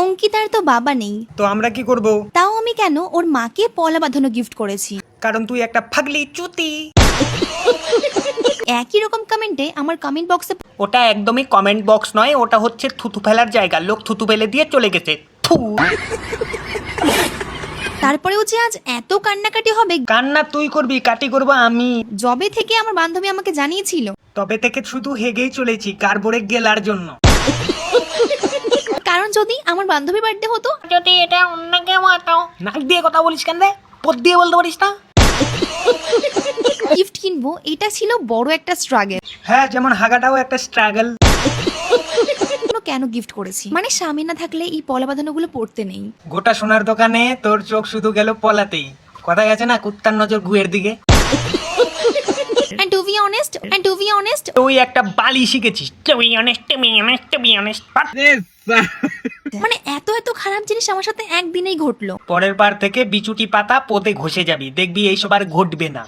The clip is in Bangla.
অঙ্কিতার তো বাবা নেই, তো আমরা কি করব? তাও আমি কেন ওর মাকে পলা বাঁধানো গিফট করেছি। কারণ তুই একটা ফাগলি চুতি। একই রকম কমেন্টে আমার কমেন্ট বক্সে ওটা একদমই কমেন্ট বক্স নয়, ওটা হচ্ছে থুতু ফেলার জায়গা। লোক থুতু ফেলে দিয়ে চলে গেছে। থু। তারপরেও যে আজ এত কান্নাকাটি হবে, কান্না তুই করবি, কাটি করবো আমি। জবে থেকে আমার বান্ধবী আমাকে জানিয়েছিল, তবে থেকে শুধু হেগেই চলেছি কার্বরে গেলার জন্য। কারণ যদি আমার বান্ধবী বার্থডে হতো, যদি এটা অন্য কেউ হতো। নাক দিয়ে কথা বলিস কেন রে? পদ দিয়ে বলতে পারিস না? গিফট কিনবো, এটা ছিল বড় একটা স্ট্রাগল। হ্যাঁ, যেমন হাগাটাও একটা স্ট্রাগল। কেন গিফট করেছি মানে স্বামী না থাকলে এই পলা বাঁধানোগুলো পড়তে নেই। গোটা সোনার দোকানে তোর চোখ শুধু গেল পলাতেই। কথায় আছে না, কুত্তার নজর গুয়ের দিকে। And to be honest, তুই একটা বালি শিখেছিস। To be honest. মানে এত খারাপ জিনিস আমার সাথে একদিনেই ঘটলো। পরের বার থেকে বিচুটি পাতা পোতে ঘষে যাবি, দেখবি এইসব আর ঘটবে না।